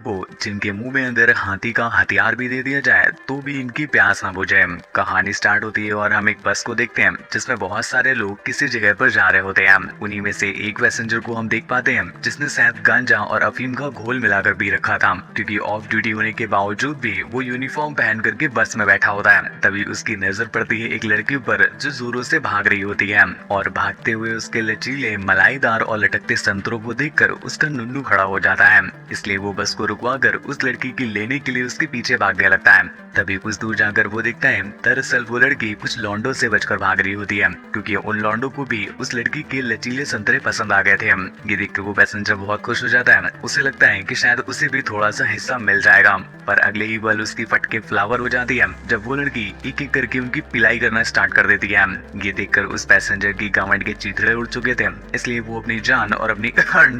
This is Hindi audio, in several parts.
वो जिनके मुंह में अगर हाथी का हथियार भी दे दिया जाए तो भी इनकी प्यास ना बुझे। कहानी स्टार्ट होती है और हम एक बस को देखते हैं जिसमें बहुत सारे लोग किसी जगह पर जा रहे होते हैं। उन्हीं में से एक पैसेंजर को हम देख पाते हैं जिसने शायद गांजा और अफीम का घोल मिलाकर पी रखा था, क्योंकि ऑफ ड्यूटी होने के बावजूद भी वो यूनिफॉर्म पहन करके बस में बैठा होता है। तभी उसकी नजर पड़ती है एक लड़की पर जो जोरों से भाग रही होती है और भागते हुए उसके लचीले मलाईदार और लटकते संतरों को देखकर उसका नुन्नू खड़ा हो जाता है। इसलिए वो बस को रुकवाकर उस लड़की की लेने के लिए उसके पीछे भागने लगता है। तभी कुछ दूर जाकर वो देखता है दरअसल वो लड़की कुछ लौंडों से बचकर भाग रही होती है, क्योंकि उन लौंडों को भी उस लड़की के लचीले संतरे पसंद आ गए थे। ये देखकर वो पैसेंजर बहुत खुश हो जाता है। उसे लगता है कि शायद उसे भी थोड़ा सा हिस्सा मिल जाएगा, पर अगले ही पल उसकी फटके फ्लावर हो जाती है जब वो लड़की एक एक करके उनकी पिलाई करना स्टार्ट कर देती है। ये देखकर उस पैसेंजर की घमंड के चीथड़े उड़ चुके थे, इसलिए वो अपनी जान और अपनी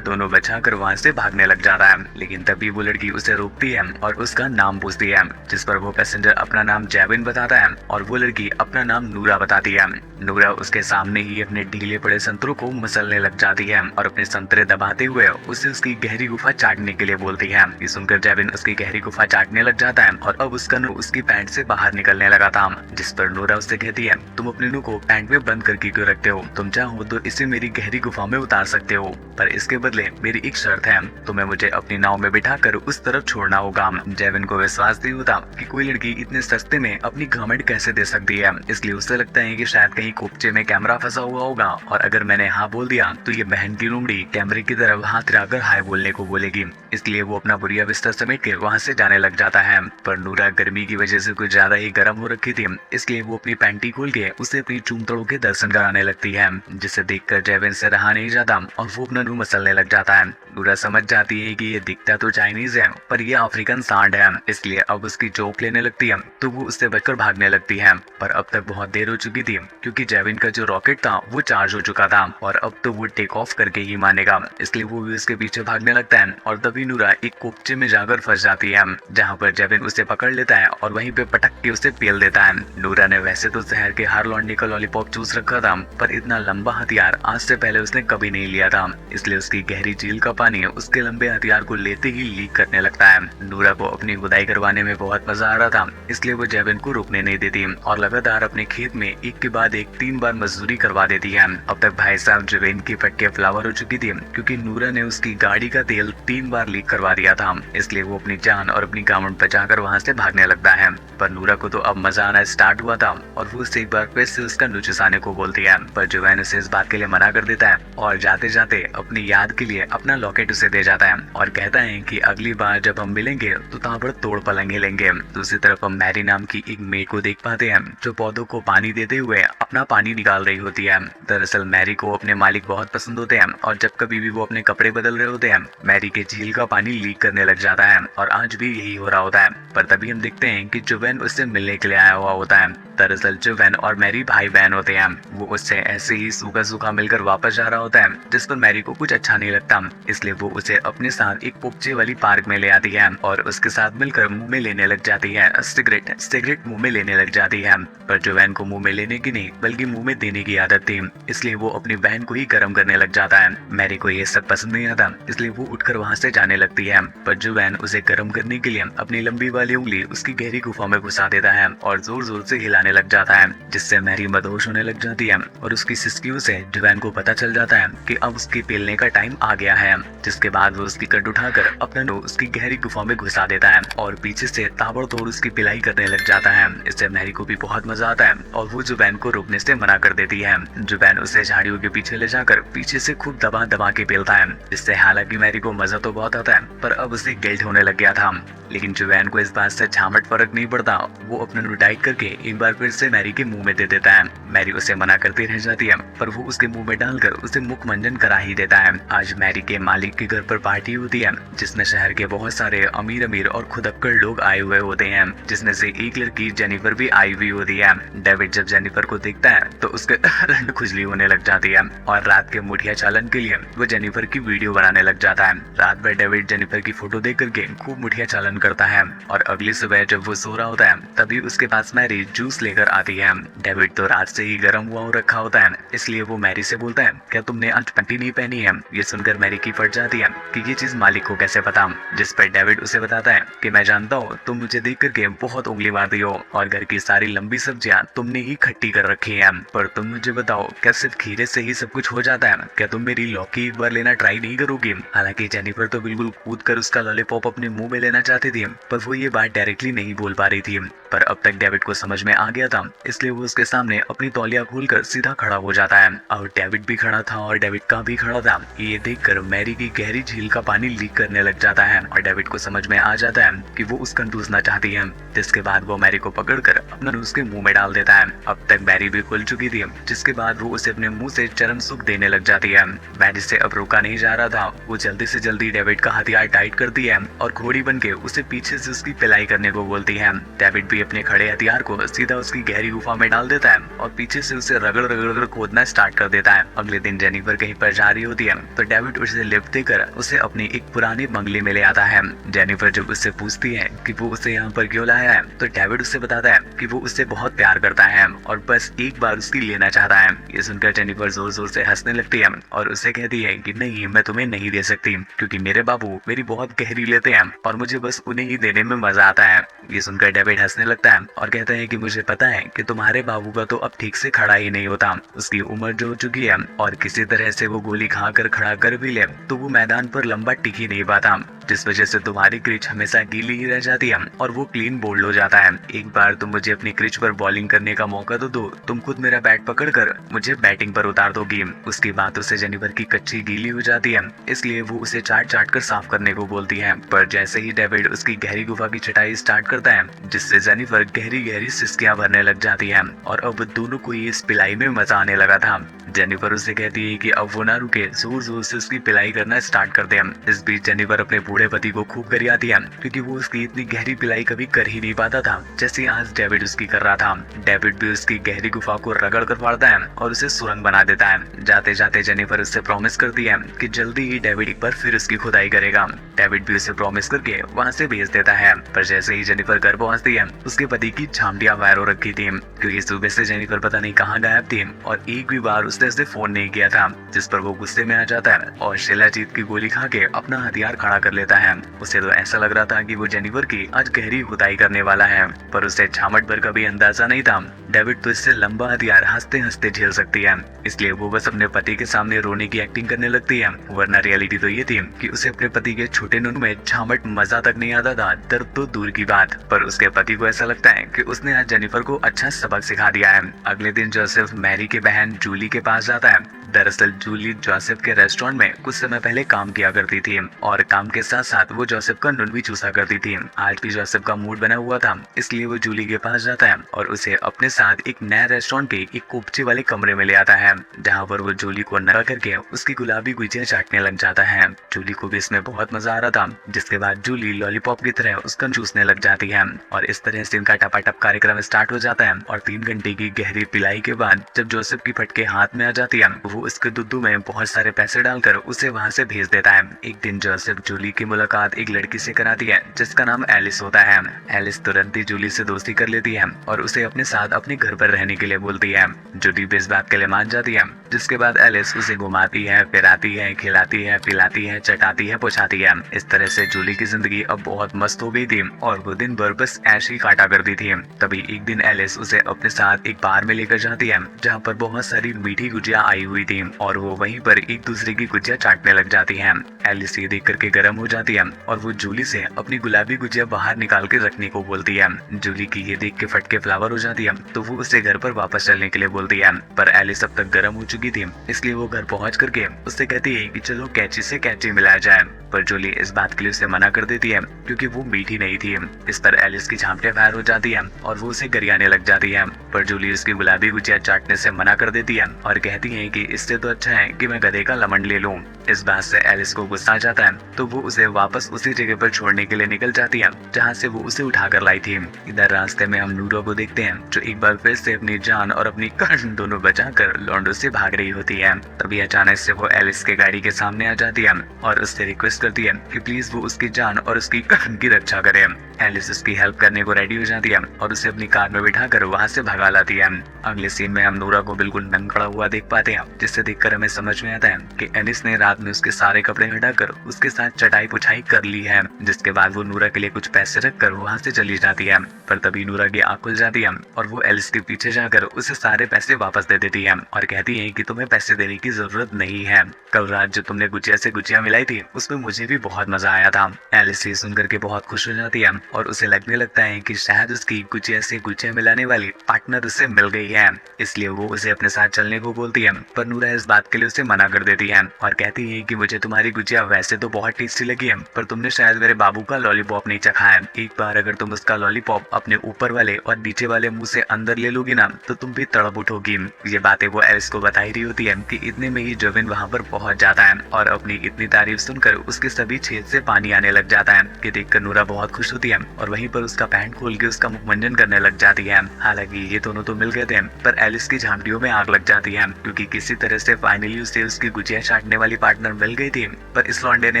दोनों बचाकर वहाँ से भागने लग जाता है। लेकिन तभी वो लड़की उसे रोकती है और उसका नाम पूछती है, जिस पर वो पैसेंजर अपना नाम जैविन बताता है और वो लड़की अपना नाम नूरा बताती है। नूरा उसके सामने ही अपने ढीले पड़े संतरों को मसलने लग जाती है और अपने संतरे दबाते हुए उसे उसकी गहरी गुफा चाटने के लिए बोलती है। ये सुनकर जैविन उसकी गहरी गुफा चाटने लग जाता है और अब उसका नू उसकी पैंट से बाहर निकलने लगा था, जिस पर नूरा उससे कहती है, तुम अपने नू को पैंट में बंद करके क्यों रखते हो? तुम चाहो तो इसे मेरी गहरी गुफा में उतार सकते हो, पर इसके बदले मेरी एक शर्त है, तुम्हें मुझे अपनी नाव में बिठाकर उस तरफ छोड़ना होगा। जैविन को विश्वास नहीं होता कि कोई लड़की इतने सस्ते में अपनी घमंड कैसे दे सकती है, इसलिए उसे लगता है कि शायद कहीं कोपचे में कैमरा फंसा हुआ होगा और अगर मैंने हाँ बोल दिया तो ये बहन की लोमड़ी कैमरे की तरफ हाथ हिलाकर हाय बोलने को बोलेगी। इसलिए वो अपना बुरिया बिस्तर समेट के वहाँ से जाने लग जाता है। पर नूरा गर्मी की वजह से कुछ ज्यादा ही गर्म हो रखी थी, इसलिए वो अपनी पैंटी खोल के उसे अपनी चूमतड़ों के दर्शन कराने लगती है, जिसे देखकर जैविन से रहा नहीं जाता और वो अपना नू मसलने लग जाता है। नूरा समझ जाती है कि ये दिखता तो चाइनीज है पर ये अफ्रीकन सांड है, इसलिए अब उसकी जोक लेने लगती है तो वो उससे बचकर भागने लगती है। पर अब तक बहुत देर हो चुकी थी, क्योंकि जैविन का जो रॉकेट था वो चार्ज हो चुका था और अब तो वो टेक ऑफ करके ही मानेगा, इसलिए वो भी उसके पीछे भागने लगता है। और तभी नूरा एक कोपचे में जाकर फंस जाती है, जहाँ पर जैविन उसे पकड़ लेता है और वहीं पे पटक के उसे पेल देता है। नूरा ने वैसे तो शहर के हर लौंडे का लॉलीपॉप चूस रखा था, पर इतना लंबा हथियार आज से पहले उसने कभी नहीं लिया था, इसलिए उसकी गहरी झील का पानी उसके लंबे हथियार को लेते ही लीक करने लगता है। नूरा को अपनी खुदाई करवाने में बहुत मजा आ रहा था, इसलिए वो जैविन को रुकने नहीं देती और लगातार अपने खेत में एक के बाद एक 3 बार मजदूरी करवा देती है। अब तक भाई साहब जैविन की फटके फ्लावर हो चुकी थी, क्योंकि नूरा ने उसकी गाड़ी का तेल 3 बार लीक करवा दिया था, इसलिए वो अपनी जान और अपनी गामन बचाकर वहाँ से भागने लगता है। पर नूरा को तो अब मजा आना स्टार्ट हुआ था और वो उसे एक बार फिर से उसका नुचसाने को बोलती है, पर जैविन उसे इस बात के लिए मना कर देता है और जाते जाते अपनी याद के लिए अपना लॉकेट उसे दे जाता है और कहता है कि अगली बार जब हम मिलेंगे तो ताबड़ तोड़ पलंग हिलेंगे। दूसरी तरफ हम मैरी नाम की एक मेड को देख पाते हैं जो पौधों को पानी देते हुए अपना पानी निकाल रही होती है। दरअसल मैरी को अपने मालिक बहुत पसंद होते हैं और जब कभी भी वो अपने कपड़े बदल रहे होते हैं मैरी के झील का पानी लीक करने लग जाता है और आज भी यही हो रहा होता है। पर तभी हम देखते हैं कि जोवेन उससे मिलने के लिए आया हुआ होता है। दरअसल जोवेन और मैरी भाई बहन होते हैं। वो उससे ऐसे ही सूखा सूखा मिलकर वापस जा रहा होता है, जिस पर मैरी को कुछ अच्छा नहीं लगता, इसलिए वो उसे अपने साथ एक पोपचे वाली पार्क में ले आती है और उसके साथ मिलकर मुंह में लेने लग जाती है सिगरेट मुंह में लेने लग जाती है। पर जोवेन को मुंह में लेने की नहीं बल्कि मुंह में देने की आदत थी, इसलिए वो अपनी बहन को ही गर्म करने लग जाता है। मैरी को ये सब पसंद नहीं आता, इसलिए वो उठकर वहाँ से जाने लगती है। पर जोवेन उसे गर्म करने के लिए अपनी लंबी वाली उंगली उसकी गहरी गुफा में घुसा देता है और जोर जोर से हिलाने लग जाता है, जिससे मैरी मदहोश होने लग जाती है और उसकी सिसकियों से जोवेन को पता चल जाता है कि अब उसकी पेलने का टाइम आ गया है। जिसके बाद वो उसकी कट उठाकर अपना नो उसकी गहरी गुफा में घुसा देता है और पीछे से ताबड़तोड़ उसकी पिलाई करने लग जाता है। इससे मैरी को भी बहुत मजा आता है और वो जोवेन को रोकने से मना कर देती है। जोवेन उसे झाड़ियों के पीछे ले जाकर पीछे से खूब दबा दबा के पेलता है, जिससे हालांकि मैरी को मजा तो बहुत आता है पर अब उसे गिल्ट होने लग गया था। लेकिन जोवेन को इस बात से झामट फर्क नहीं पड़ता, वो अपना नो टाइट करके एक बार फिर से मैरी के मुंह में दे देता है। मैरी उसे मना करती रह जाती है पर वो उसके मुंह में डालकर उसे मुख मंजन करा ही देता है। आज मैरी के मालिक के घर पर पार्टी होती है, जिसमें शहर के बहुत सारे अमीर अमीर और खुदक्कड़ लोग आए हुए होते हैं, जिसमें से एक लड़की जेनिफर भी आई हुई होती है। डेविड जब जेनिफर को देखता है तो उसके रंग खुजली होने लग जाती है और रात के मुठिया चालन के लिए वो जेनिफर की वीडियो बनाने लग जाता है। रात भर डेविड जेनिफर की फोटो देख करके खूब मुठिया चालन बंद करता है और अगली सुबह जब वो सो रहा होता है तभी उसके पास मैरी जूस लेकर आती है। डेविड तो रात से ही गर्म हुआ रखा होता है, इसलिए वो मैरी से बोलता है, क्या तुमने आज पैंटी नहीं पहनी है? ये सुनकर मैरी की फट जाती है कि ये चीज मालिक को कैसे पता, जिस पर डेविड उसे बताता है कि मैं जानता हूँ तुम मुझे देख करके बहुत उंगली मार दी हो और घर की सारी लंबी सब्जियां तुमने ही खट्टी कर रखी है, पर तुम मुझे बताओ क्या सिर्फ खीरे से ही सब कुछ हो जाता है? क्या तुम मेरी लौकी एक बार लेना ट्राई नहीं करोगी? हालांकि जेनिफर तो बिल्कुल कूद कर उसका लॉलीपॉप अपने मुंह में लेना चाहती थी, पर वो ये बात डायरेक्टली नहीं बोल पा रही थी। पर अब तक डेविड को समझ में आ गया था, इसलिए वो उसके सामने अपनी तौलिया खोलकर सीधा खड़ा हो जाता है और डेविड भी खड़ा था और डेविड का भी खड़ा था। ये देखकर मैरी की गहरी झील का पानी लीक करने लग जाता है और डेविड को समझ में आ जाता है कि वो उसका दूसना चाहती है, जिसके बाद वो मैरी को पकड़कर अपना उसके मुंह में डाल देता है। अब तक मैरी भी खुल चुकी थी, जिसके बाद वो उसे अपने मुंह से चरम सुख देने लग जाती है। मैरी से अब रोका नहीं जा रहा था, वो जल्दी से जल्दी डेविड का हथियार टाइट करती है और घोड़ी बन के उसे पीछे से उसकी पिलाई करने को बोलती है। डेविड भी अपने खड़े हथियार को सीधा उसकी गहरी गुफा में डाल देता है और पीछे से उसे रगड़ रगड़ कर खोदना स्टार्ट कर देता है। अगले दिन जेनिफर कहीं पर जा रही होती है तो डेविड उसे लिफ्ट देकर उसे अपने एक पुराने बंगले में ले आता है। जेनिफर जब उससे पूछती है कि वो उसे यहाँ पर क्यों लाया है तो डेविड उससे बताता है कि वो उससे बहुत प्यार करता है और बस एक बार उसकी लेना चाहता है। ये सुनकर जेनिफर जोर जोर से हंसने लगती है और उससे कहती है कि नहीं, मैं तुम्हें नहीं दे सकती क्योंकि मेरे बाबू मेरी बहुत गहरी लेते हैं और मुझे बस उन्हें ही देने में मजा आता है। ये सुनकर डेविड हंसने लगता है और कहता है कि मुझे पता है कि तुम्हारे बाबू का तो अब ठीक से खड़ा ही नहीं होता, उसकी उम्र जो हो चुकी है और किसी तरह से वो गोली खाकर खड़ा कर भी ले तो वो मैदान पर लंबा टिक ही नहीं पाता, जिस वजह से तुम्हारी क्रिच हमेशा गीली ही रह जाती है और वो क्लीन बोल्ड हो जाता है। एक बार तुम मुझे अपनी क्रिच पर बॉलिंग करने का मौका तो दो, तुम खुद मेरा बैट पकड़कर मुझे बैटिंग पर उतार दोगी। उसकी बातों से जेनिफर की कच्ची गीली हो जाती है, इसलिए वो उसे चाट चाट कर साफ करने को बोलती है। पर जैसे ही डेविड उसकी गहरी गुफा की छटाई स्टार्ट करता है, जिससे जेनिफर गहरी गहरी सिसकियां भरने लग जाती है और अब दोनों को इस पिलाई में मजा आने लगा था। जेनिफर उससे कहती है कि अब वो ना रुके, जोर जोर से उसकी पिलाई करना स्टार्ट कर दे। इस बीच जेनिफर अपने बूढ़े पति को खूब गरियाती है क्योंकि वो उसकी इतनी गहरी पिलाई कभी कर ही नहीं पाता था जैसे आज डेविड उसकी कर रहा था। डेविड भी उसकी गहरी गुफा को रगड़ कर फाड़ता है और उसे सुरंग बना देता है। जाते जाते जेनिफर उससे प्रॉमिस करती है कि जल्दी ही डेविड एक बार फिर उसकी खुदाई करेगा। डेविड भी उसे प्रॉमिस करके वहाँ से भेज देता है। पर जैसे ही जेनिफर घर पहुँचती है उसके पति की झामटियां वायर हो रखी थी क्योंकि सुबह से जेनिफर पता नहीं कहाँ गायब थी और एक भी बार उसने उसे फोन नहीं किया था, जिस पर वो गुस्से में आ जाता है और शिलाजीत की गोली खा के अपना हथियार खड़ा कर लेता है। उसे तो ऐसा लग रहा था कि वो जेनिफर की आज गहरी खुदाई करने वाला है, पर उसे झामट भर का भी अंदाजा नहीं था डेविड तो इससे लंबा हथियार हंसते हंसते झेल सकती है, इसलिए वो बस अपने पति के सामने रोने की एक्टिंग करने लगती है। वरना रियलिटी तो ये थी कि उसे अपने पति के छोटे नुन में झामट मजा तक नहीं आता था, दर्द तो दूर की बात। पर उसके पति को ऐसा लगता है कि उसने आज जेनिफर को अच्छा सबक सिखा दिया है। अगले दिन जोसेफ मैरी के बहन जूली के पास जाता है। दरअसल जूली जोसेफ के रेस्टोरेंट में कुछ समय पहले काम किया करती थी और काम के साथ साथ वो जोसेफ का नुन भी चूसा करती थी। आज भी जोसेफ का मूड बना हुआ था, इसलिए वो जूली के पास जाता है और उसे अपने साथ एक नया रेस्टोरेंट के एक कोपचे वाले कमरे में ले आता है, जहाँ पर वो जूली को नगा करके उसकी गुलाबी गुजिया चाटने लग जाता है। जूली को भी इसमें बहुत मजा आ रहा था, जिसके बाद जूली लॉलीपॉप की तरह उसका चूसने लग जाती है और इस तरह से इनका टपाटप कार्यक्रम स्टार्ट हो जाता है। और 3 घंटे की गहरी पिलाई के बाद जब जोसेफ की फटके हाथ में आ जाती है, वो उसके दुद्धू में बहुत सारे पैसे डालकर उसे वहाँ से भेज देता है। एक दिन जोसेफ जूली की मुलाकात एक लड़की से कराती है जिसका नाम एलिस होता है। एलिस तुरंत ही जूली से दोस्ती कर लेती है और उसे अपने साथ अपने घर पर रहने के लिए बोलती है। जूली भी इस बात के लिए मान जाती है, जिसके बाद एलिस उसे घुमाती है, फिराती है, खिलाती है, पिलाती है, चटाती है, पुछाती है। इस तरह से जूली की जिंदगी अब बहुत मस्त हो गई थी और वो दिन भर बस ऐश ही काटा करती थी। तभी एक दिन एलिस उसे अपने साथ एक बार में लेकर जाती है, जहाँ पर बहुत सारी मीठी गुजिया आई हुई थी और वो वहीं पर एक दूसरे की गुजिया चाटने लग जाती है। एलिस ये देख करके गर्म हो जाती है और वो जूली से अपनी गुलाबी गुजिया बाहर निकाल के रखने को बोलती है। जूली की ये देख के फटके फ्लावर हो जाती है, तो वो उसे घर पर वापस चलने के लिए बोलती है। पर एलिस अब तक गर्म हो चुकी थी, इसलिए वो घर पहुंच करके उससे कहती है कि चलो कैंची से कैंची मिलाया जाए। पर जूली इस बात के लिए उसे मना कर देती है क्योंकि वो मीठी नहीं थी। इस पर एलिस की झांपटियां फायर हो जाती है और वो उसे गरियाने लग जाती है। पर जूली उसकी गुलाबी गुजिया चाटने से मना कर देती है और कहती है कि इससे तो अच्छा है कि मैं गधे का लमंड ले लूं। इस बात से एलिस को गुस्सा आ जाता है तो वो उसे वापस उसी जगह पर छोड़ने के लिए निकल जाती है जहाँ से वो उसे उठाकर लाई थी। इधर रास्ते में हम नूरा को देखते हैं जो एक बार फिर से अपनी जान और अपनी कर्न दोनों बचाकर लॉन्डो से भाग रही होती है। तभी अचानक से वो एलिस के गाड़ी के सामने आ जाती है और उससे रिक्वेस्ट करती है कि प्लीज वो उसकी जान और उसकी कर्न की रक्षा करे। एलिस उसकी हेल्प करने को रेडी हो जाती है और उसे अपनी कार में बिठाकर वहाँ से भगा लाती है। अगले सीन में हम नूरा को बिल्कुल नंगा हुआ देख पाते हैं जिससे देखकर हमें समझ में आता है कि एलिस ने रात में उसके सारे कपड़े हटाकर उसके साथ चटाई पुछाई कर ली है, जिसके बाद वो नूरा के लिए कुछ पैसे रखकर वहाँ से चली जाती है। पर तभी नूरा की आँख खुल जाती है और वो एलिस के पीछे जाकर उसे सारे पैसे वापस दे देती है और कहती है कि तुम्हें पैसे देने की जरूरत नहीं है, कल रात जो तुमने गुजिया से गुजिया मिलाई थी उसमें मुझे भी बहुत मजा आया था। एलिस ये सुनकर के बहुत खुश हो जाती है और उसे लगने लगता है कि शायद उसकी गुजिया से गुजिया मिलाने वाली पार्टनर उसे मिल गई है, इसलिए वो उसे अपने साथ चलने को बोलती है। पर नूरा इस बात के लिए उसे मना कर देती है और कहती है कि मुझे तुम्हारी गुजिया वैसे तो बहुत टेस्टी लगी है पर तुमने शायद मेरे बाबू का लॉलीपॉप नहीं चखा है। एक बार अगर तुम उसका लॉलीपॉप अपने ऊपर वाले और नीचे वाले मुंह से अंदर ले लोगी ना तो तुम भी तड़प उठोगी। ये बातें वो एलिस को बता ही रही होती है कि इतने में ही जोविन वहाँ पर पहुंच जाता है और अपनी इतनी तारीफ सुनकर उसके सभी छेद से पानी आने लग जाता है कि देखकर नूरा बहुत खुश होती है और वहीं पर उसका पैंट खोल के उसका मुख मंजन करने लग जाती है। हालांकि ये दोनों तो मिल गए थे पर एलिस की झांटियों में आग लग जाती है क्योंकि किसी तरह से फाइनली उसे उसकी गुजिया चाटने वाली पार्टनर मिल गई थी। पर इस लौंडे ने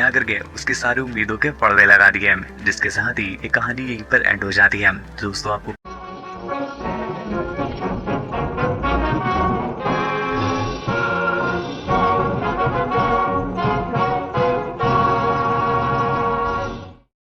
आकर के उसकी सारी उम्मीदों के पर्दे लगा दिए, जिसके साथ ही ये कहानी यहीं पर एंड हो जाती है। दोस्तों आपको